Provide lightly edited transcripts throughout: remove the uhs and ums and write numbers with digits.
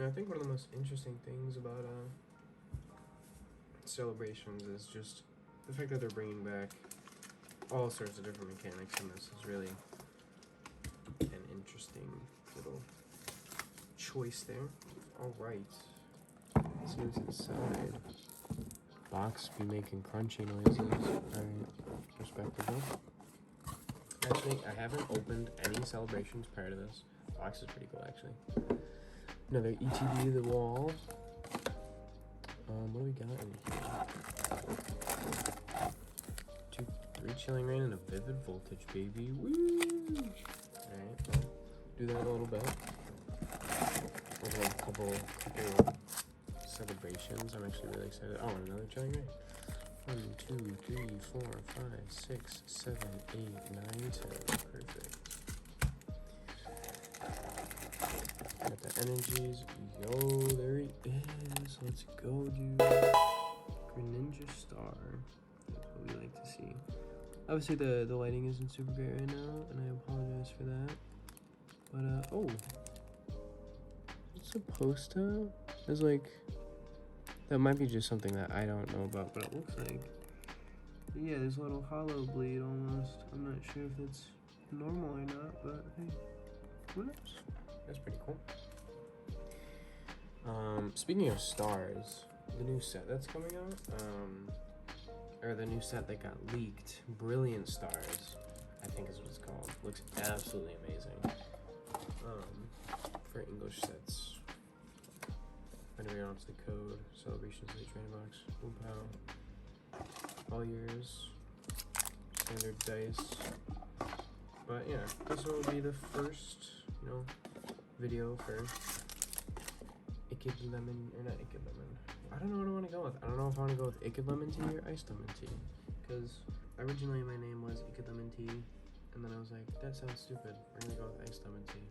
Yeah, I think one of the most interesting things about celebrations is just the fact that they're bringing back all sorts of different mechanics, and this is really an interesting little choice there. All right, let's move to the side. Box be making crunchy noises. All right, respectable. Actually, I haven't opened any celebrations prior to this. Box is pretty cool, actually. Another ETB the wall. What do we got in here? 2-3 Chilling Rain and a Vivid Voltage, baby. Woo! Alright, well, do that a little bit. We'll have a couple celebrations. I'm actually really excited. Oh, and another Chilling Rain. 1, 2, 3, 4, 5, 6, 7, 8, 9, 10. Perfect. Got the energies. Yo, there he is. Let's go, dude. Greninja Star. That's what we like to see. Obviously, the lighting isn't super great right now, and I apologize for that. But, oh. It's supposed to? There's like... That might be just something that I don't know about, but it looks like... Yeah, there's a little hollow bleed almost. I'm not sure if it's normal or not, but hey. Who knows? That's pretty cool. Speaking of stars, the new set that's coming out, or the new set that got leaked, Brilliant Stars, I think is what it's called. Looks absolutely amazing. For English sets. If anybody wants the code, Celebrations of the Training Box, boom pow. All yours. Standard dice. But yeah, this will be the first, video for IccedLemon, or not IccedLemon. I don't know what I want to go with. I don't know if I want to go with IccedLemonTea or IccedLemonTea, because originally my name was IccedLemonTea, and then I was like, that sounds stupid. We're gonna go with IccedLemonTea.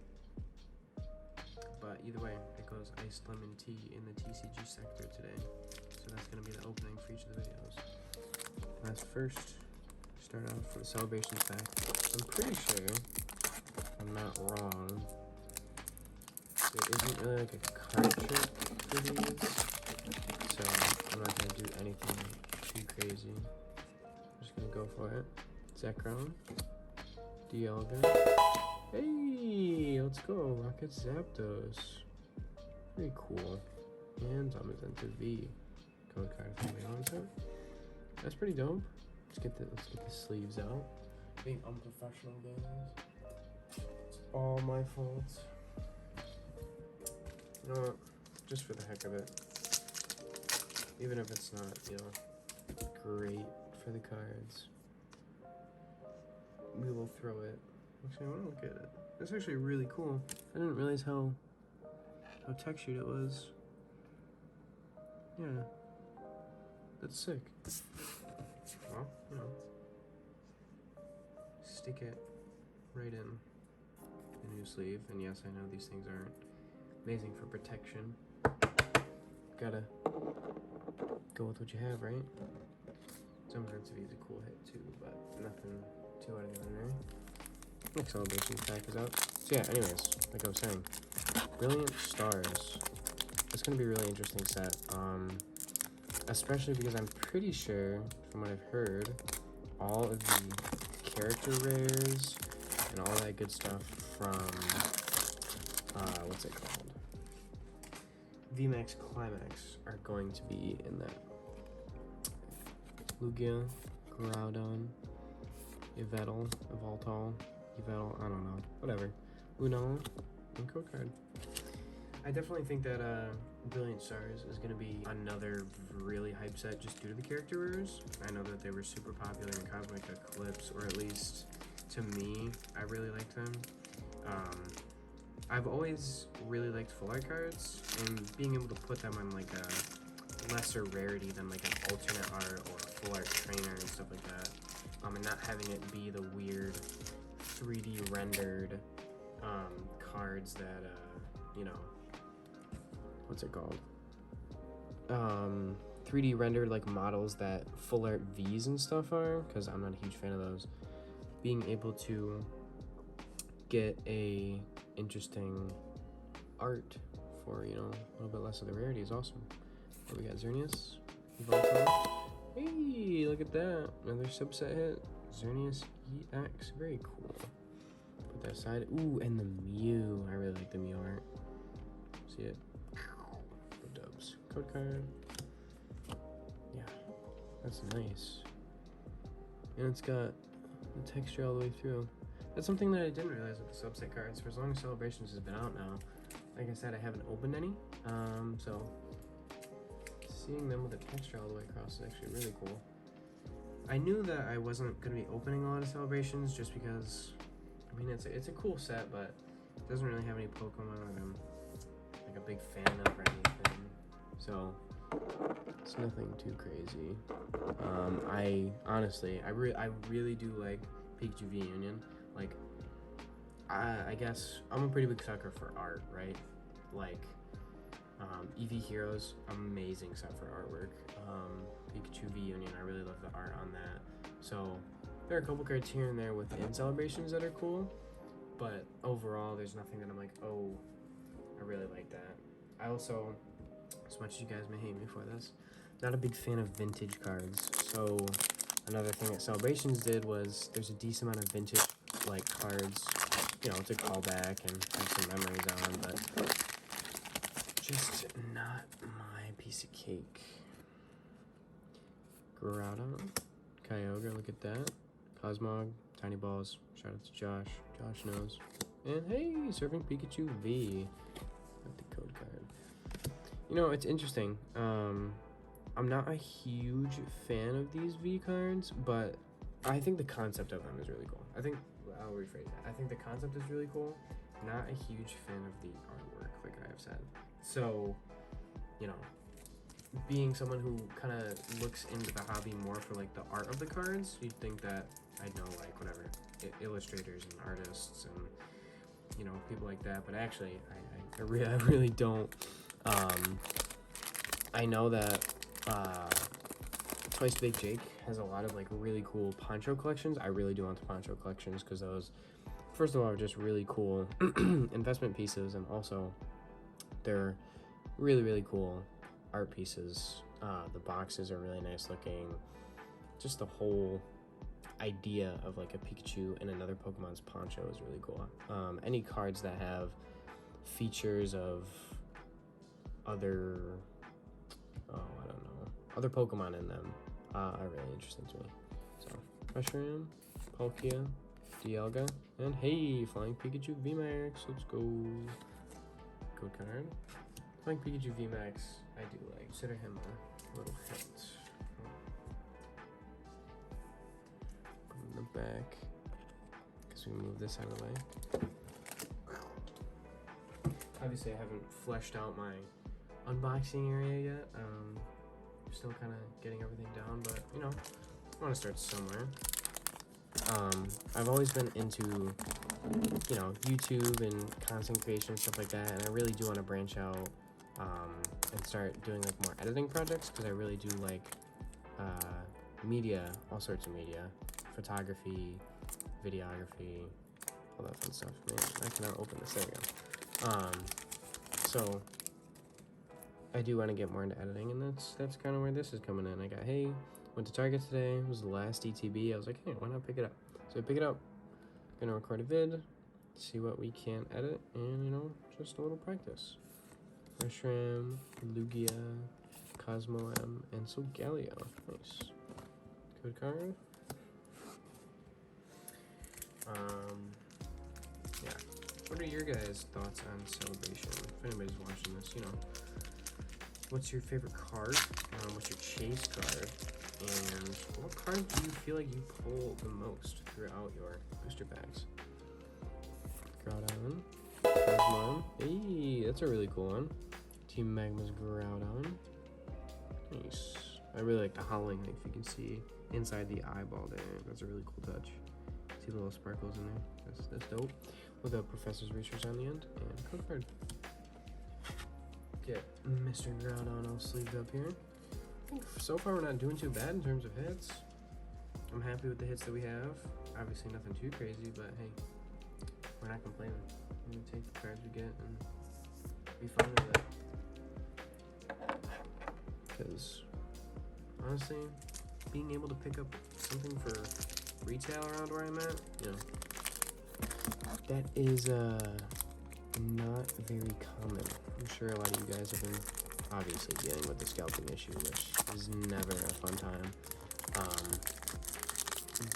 But either way, it goes IccedLemonTea in the TCG sector today. So that's gonna be the opening for each of the videos. Let's first start off with the celebrations pack. I'm pretty sure, if I'm not wrong, there isn't really like a card trick for these, so I'm not gonna do anything too crazy. I'm just gonna go for it. Zekrom, Dialga. Hey, let's go, Rocket Zapdos. Very cool. And Zamazenta V. Code card from the onset. That's pretty dope. Let's get the sleeves out. Being unprofessional, guys. It's all my fault. You know what? Just for the heck of it. Even if it's not, great for the cards, we will throw it. Actually, I want to look at it. That's actually really cool. I didn't realize how textured it was. Yeah. That's sick. Well, stick it right in the new sleeve. And yes, I know these things aren't amazing for protection. Gotta go with what you have, right? Zamazenta V is a cool hit too, but nothing too out of the ordinary. Next celebration pack is out. So yeah, anyways, like I was saying, Brilliant Stars. It's gonna be a really interesting set. Especially because I'm pretty sure, from what I've heard, all of the character rares and all that good stuff from what's it called? VMAX Climax are going to be in that. Lugia, Groudon, Yveltal, I don't know, whatever. Uno, and code card. I definitely think that Brilliant Stars is going to be another really hype set just due to the character rares. I know that they were super popular in Cosmic Eclipse, or at least to me, I really liked them. I've always really liked full art cards, and being able to put them on like a lesser rarity than like an alternate art or a full art trainer and stuff like that, and not having it be the weird 3D rendered cards that what's it called? 3D rendered like models that full art Vs and stuff are, because I'm not a huge fan of those. Being able to get a interesting art for, you know, a little bit less of the rarity is awesome. But we got Xerneas, Voltorb. Hey, look at that. Another subset hit. Xerneas EX. Very cool. Put that aside. Ooh, and the Mew. I really like the Mew art. See it? Dubs. Code card. Yeah, that's nice. And it's got the texture all the way through. That's something that I didn't realize with the subset cards. For as long as Celebrations has been out now, like I said, I haven't opened any. So seeing them with the texture all the way across is actually really cool. I knew that I wasn't going to be opening a lot of Celebrations just because, I mean, it's a cool set, but it doesn't really have any Pokemon that I'm like a big fan of or anything. So it's nothing too crazy. I really do like Pikachu V Union. Like, I guess I'm a pretty big sucker for art, right? Like, EV Heroes, amazing set for artwork. Pikachu V Union, I really love the art on that. So there are a couple cards here and there within Celebrations that are cool, but overall, there's nothing that I'm like, oh, I really like that. I also, as much as you guys may hate me for this, not a big fan of vintage cards. So another thing that Celebrations did was there's a decent amount of vintage like cards, you know, to call back and have some memories on, but just not my piece of cake. Groudon, Kyogre, look at that. Cosmog, Tiny Balls, shout out to Josh. Josh knows. And hey, Serving Pikachu V. Got the code card. You know, it's interesting. I'm not a huge fan of these V cards, but I think the concept of them is really cool. I'll rephrase that. I think the concept is really cool. Not a huge fan of the artwork, like I have said. So, you know, being someone who kind of looks into the hobby more for like the art of the cards, you'd think that I'd know like whatever illustrators and artists and, you know, people like that. But actually, I really don't. I know that Twice Big Jake has a lot of like really cool poncho collections. I really do want the poncho collections because those, first of all, are just really cool investment pieces, and also they're really cool art pieces. The boxes are really nice looking. Just the whole idea of like a Pikachu and another Pokemon's poncho is really cool. Any cards that have features of other, I don't know, other Pokemon in them are really interesting to me. So, Reshiram, Palkia, Dialga, and hey, Flying Pikachu VMAX, let's go. Code card. Flying Pikachu VMAX, I do like. Consider him a little hit. In the back, because we move this out of the way. Obviously, I haven't fleshed out my unboxing area yet. Still kind of getting everything down, but you know, I want to start somewhere. I've always been into, you know, YouTube and content creation and stuff like that, and I really do want to branch out and start doing like more editing projects, because I really do like media, all sorts of media, photography, videography, all that fun stuff. Man, I cannot open this. There we go. So I do want to get more into editing, and that's kind of where this is coming in. I got, hey, went to Target today. It was the last ETB. I was like, hey, why not pick it up? So I pick it up. Gonna record a vid, see what we can edit, and you know, just a little practice. Reshiram, Lugia, Cosmo M, and Solgaleo. Nice. Code card. Yeah. What are your guys' thoughts on Celebration? If anybody's watching this, you know, what's your favorite card? What's your chase card? And what card do you feel like you pull the most throughout your booster packs? Groudon, Cosmo. Hey, that's a really cool one. Team Magma's Groudon. Nice. I really like the howling, if you can see inside the eyeball there. That's a really cool touch. See the little sparkles in there. That's dope. With a Professor's Research on the end and code card. Get Mr. Groudon all sleeved up here. I think so far we're not doing too bad in terms of hits. I'm happy with the hits that we have. Obviously nothing too crazy, but hey, we're not complaining. We're gonna take the cards we get and be fine with it. Because honestly, being able to pick up something for retail around where I'm at, you know, that is not very common. I'm sure a lot of you guys have been obviously dealing with the scalping issue, which is never a fun time.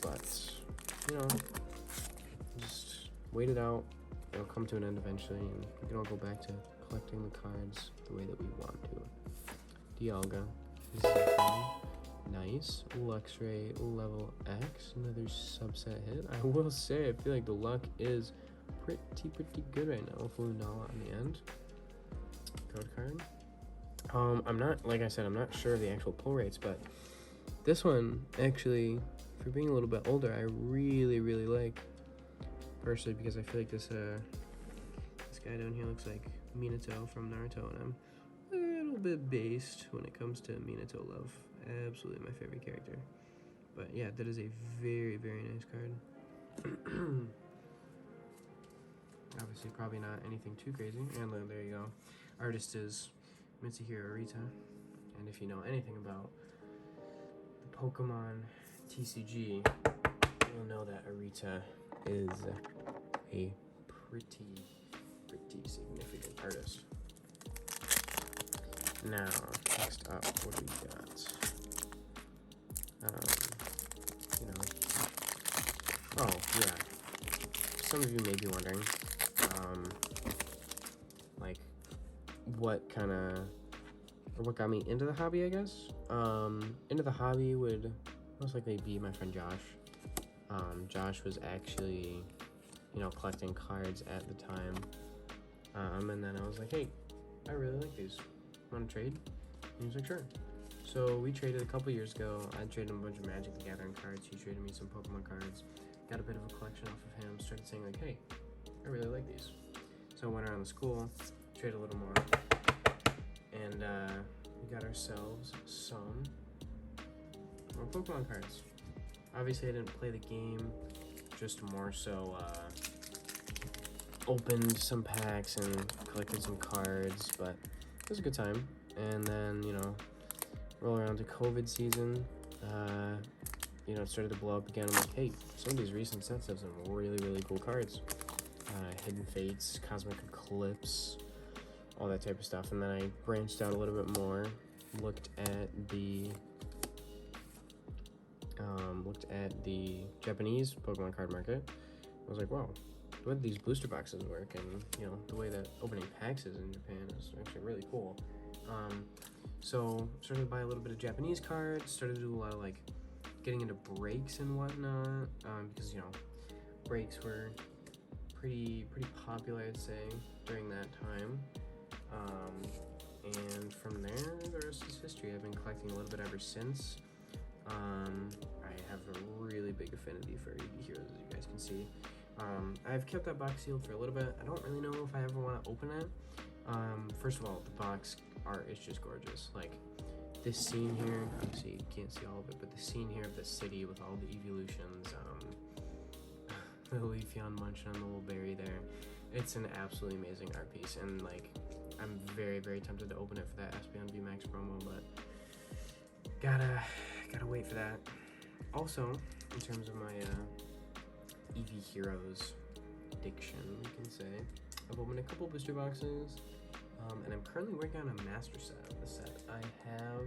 But you know, just wait it out. It'll come to an end eventually, and we can all go back to collecting the cards the way that we want to. Dialga, Zeppelin, nice. Luxray, level X, another subset hit. I will say, I feel like the luck is pretty good right now. Lunala on the end. Code card. I'm not, like I said, I'm not sure of the actual pull rates, but this one actually, for being a little bit older, I really like. Personally, because I feel like this guy down here looks like Minato from Naruto, and I'm a little bit based when it comes to Minato love. Absolutely my favorite character. But yeah, that is a very nice card. Obviously, probably not anything too crazy. And there you go. Artist is Mitsuhiro Arita. And if you know anything about the Pokemon TCG, you'll know that Arita is a pretty significant artist. Now, next up, what do we got? You know, oh yeah, some of you may be wondering, like, what got me into the hobby, I guess. Into the hobby would most likely be my friend Josh. Josh was actually, you know, collecting cards at the time. And then I was like, hey, I really like these. Want to trade? And he was like, sure. So we traded a couple years ago. I traded him a bunch of Magic the Gathering cards. He traded me some Pokemon cards. Got a bit of a collection off of him. Started saying like, hey, I really like these. So I went around the school, traded a little more. And we got ourselves some more Pokemon cards. Obviously, I didn't play the game, just more so opened some packs and collected some cards, but it was a good time. And then, you know, roll around to COVID season, you know, it started to blow up again. I'm like, hey, some of these recent sets have some really cool cards. Hidden Fates, Cosmic Eclipse, all that type of stuff. And then I branched out a little bit more, looked at the Japanese Pokemon card market. I was like, wow, the way these booster boxes work, and you know, the way that opening packs is in Japan is actually really cool. So started to buy a little bit of Japanese cards, started to do a lot of like getting into breaks and whatnot, because you know, breaks were pretty popular, I'd say, during that time. And from there, the rest is history. I've been collecting a little bit ever since. I have a really big affinity for ETB Heroes, as you guys can see. I've kept that box sealed for a little bit. I don't really know if I ever want to open it. First of all, the box art is just gorgeous. Like, this scene here, obviously you can't see all of it, but the scene here of the city with all the evolutions, the Leafeon munching on the little berry there, it's an absolutely amazing art piece, and like, I'm very tempted to open it for that Espeon VMAX promo, but gotta wait for that. Also, in terms of my EV Heroes addiction, we can say, I've opened a couple booster boxes, and I'm currently working on a master set of the set. I have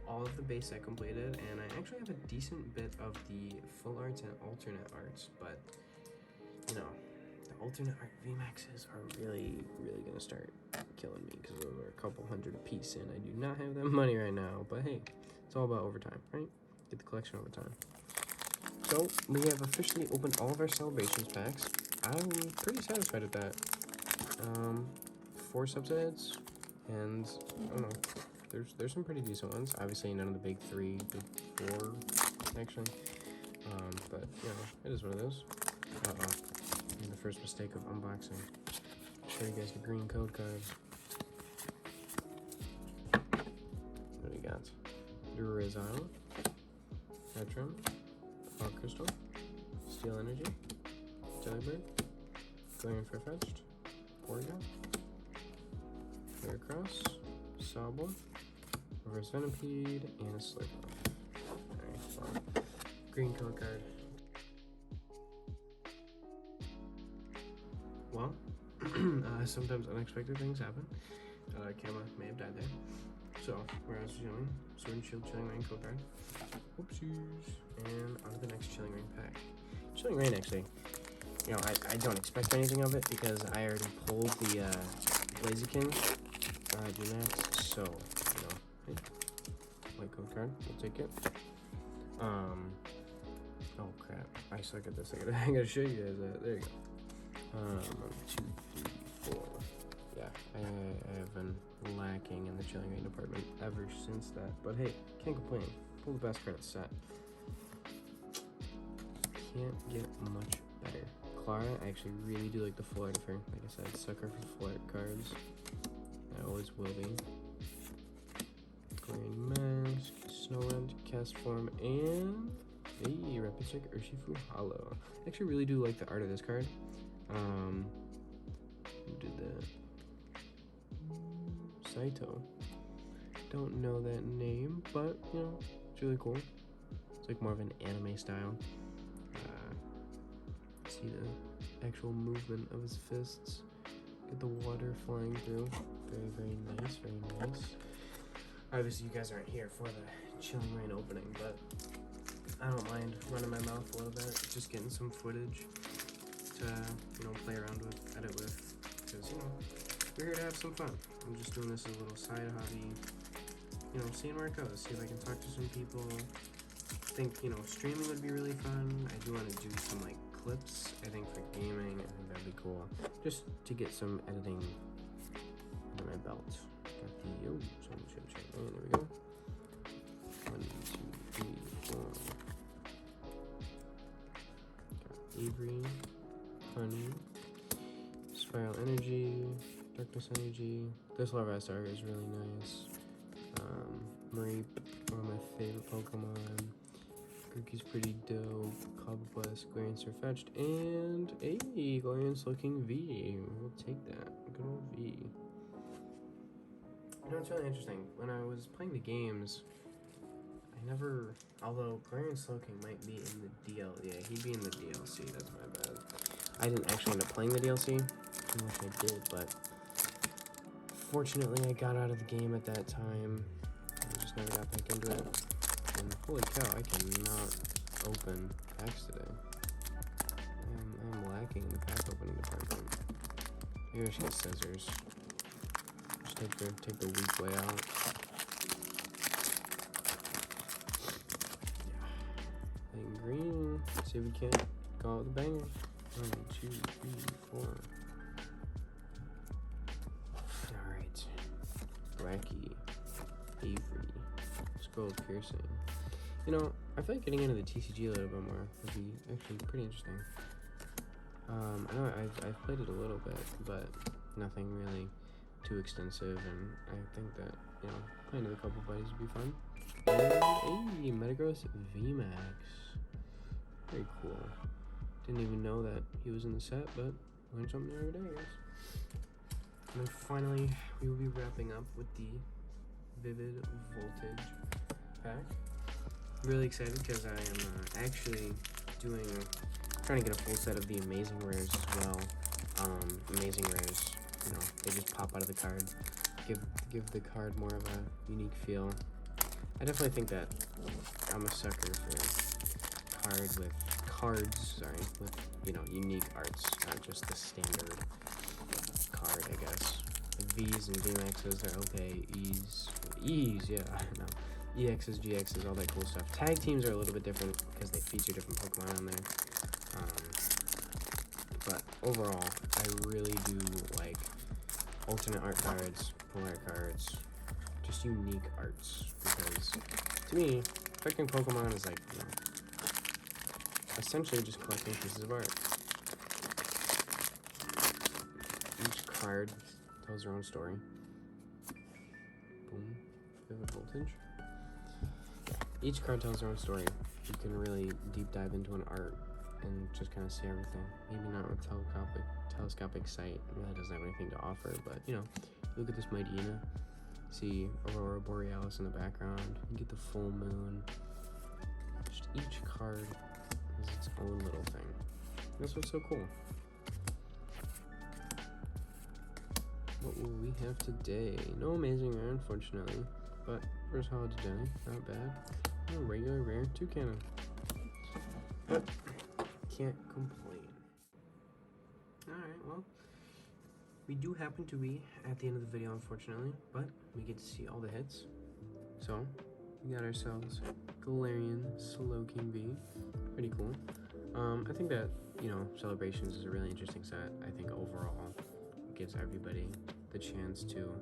all of the base set completed, and I actually have a decent bit of the full arts and alternate arts, but you know, the alternate art VMAXs are really gonna start killing me, because those are a couple hundred a piece, and I do not have that money right now, but hey, it's all about overtime, right? Get the collection over time. So we have officially opened all of our celebrations packs. I'm pretty satisfied with that. 4 subsets, and I don't know, there's some pretty decent ones. Obviously none of the big 3, big 4 actually, but you know, it is what it is. Made the first mistake of unboxing. Show you guys the green code cards. What do we got? Durazile, Hatchrim, Fog Crystal, Steel Energy, Delibird, Glaring Farfetched, Porygon, Clear Cross, Sobble, Reverse Venipede, and a Slurpuff. Alright, so green color card. Well, sometimes unexpected things happen. Camera may have died there. So, where I was chilling, Sword and Shield Chilling Rain code card. Whoopsies. And on to the next Chilling Rain pack. Chilling Rain, actually, you know, I don't expect anything of it because I already pulled the Blaziken G-Max, so, you know, hey, white code card, we'll take it. Oh crap, I suck at this. I gotta show you guys that. There you go. 1, 2, 3, 4. Yeah, I have been lacking in the Chilling Rain department ever since that. But hey, can't complain. Pull the best card of the set. Can't get much better. Clara, I actually really do like the full art of her. Like I said, sucker for full art cards. I always will be. Glaring Mask, Snorunt, Cast Form, and a Rapid Strike Urshifu Hollow. I actually really do like the art of this card. Who did that? Saito. Don't know that name, but you know, it's really cool. It's like more of an anime style. See the actual movement of his fists. Get the water flying through. Very, very nice, very nice. Obviously, you guys aren't here for the Chilling Rain opening, but I don't mind running my mouth a little bit, just getting some footage to, you know, play around with, edit with, because, you know, we're here to have some fun. I'm just doing this as a little side hobby, you know, seeing where it goes, see if I can talk to some people. I think, you know, streaming would be really fun. I do want to do some, like, clips, I think, for gaming. I think that'd be cool, just to get some editing under my belt. Got the, oh, some chip check. Oh, there we go. 1, 2, 3, 4. Got Avery, Honey, Spiral Energy, Darkness Energy. This Larvastar is really nice. Mareep, one of my favorite Pokemon. Grookey's pretty dope. Cobblblast, Glaring Farfetched, and a Glorious looking V. We'll take that. Good old V. You know, it's really interesting. When I was playing the games, I never, although Glorious Slowking might be in the yeah, he'd be in the DLC, that's my bad. I didn't actually end up playing the DLC. I wish I did, but fortunately I got out of the game at that time. I just never got back into it. And holy cow, I cannot open packs today. I'm lacking in the pack opening department. Maybe I should get scissors. Just take the weak way out. Yeah. Playing green. See if we can't go out with a banger. 1, 2, 3, 4. Alright. Wacky. Avery. Scroll Piercing. You know, I feel like getting into the TCG a little bit more would be actually pretty interesting. I know I've played it a little bit, but nothing really too extensive, and I think that, you know, playing with a couple buddies would be fun. And a Metagross VMAX. Very cool. Didn't even know that he was in the set, but learned something new every day, I guess. And then finally, we will be wrapping up with the Vivid Voltage pack. Really excited because I am actually trying to get a full set of the Amazing Rares as well. Amazing Rares, you know, they just pop out of the card, give the card more of a unique feel. I definitely think that I'm a sucker for cards with, you know, unique arts, not just the standard card, I guess. Like V's and VMAXs, they're okay. E's, yeah, I don't know. EXs, GXs, all that cool stuff. Tag teams are a little bit different because they feature different Pokemon on there. But overall, I really do like alternate art cards, full art cards, just unique arts. Because to me, collecting Pokemon is like, you know, essentially just collecting pieces of art. Each card tells their own story. Boom. Vivid Voltage. Each card tells their own story. You can really deep dive into an art and just kind of see everything. Maybe not with telescopic sight, it really doesn't have anything to offer, but you know, look at this Medina, see Aurora Borealis in the background, you get the full moon. Just each card has its own little thing. That's what's so cool. What will we have today? No amazing rare, unfortunately, but first holiday day, not bad. No regular rare, toucan. But can't complain. Alright, well, we do happen to be at the end of the video, unfortunately, but we get to see all the hits. So, we got ourselves Galarian Slowking V. Pretty cool. I think that, you know, Celebrations is a really interesting set. I think overall it gives everybody the chance to,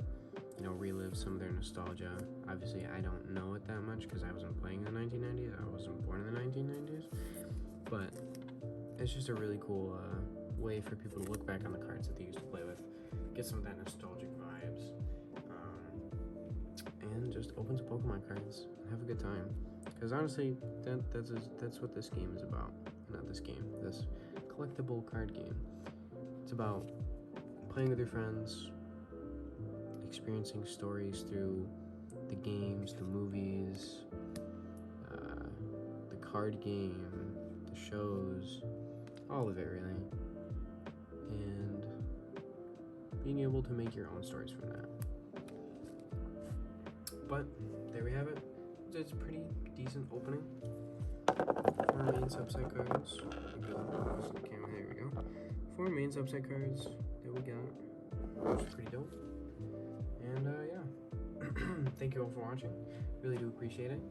you know, relive some of their nostalgia. Obviously, I don't know it that much because I wasn't playing in the 1990s. I wasn't born in the 1990s. But it's just a really cool way for people to look back on the cards that they used to play with, get some of that nostalgic vibes, and just open some Pokemon cards and have a good time. Because honestly, that's what this game is about. Not this game, this collectible card game. It's about playing with your friends, experiencing stories through the games, the movies, the card game, the shows, all of it really, and being able to make your own stories from that. But there we have it. It's a pretty decent opening. 4 main subset cards. There we go. 4 main subset cards that we got, which is pretty dope. And yeah, thank you all for watching. Really do appreciate it.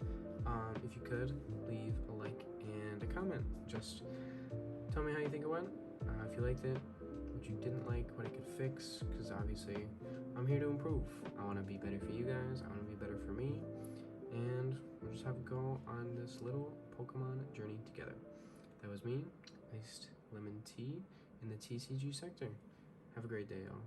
If you could leave a like and a comment, just tell me how you think it went. If you liked it, what you didn't like, what I could fix, because obviously I'm here to improve. I want to be better for you guys, I want to be better for me, and we'll just have a go on this little Pokemon journey together. That was me, Iced Lemon Tea, in the TCG sector. Have a great day, y'all.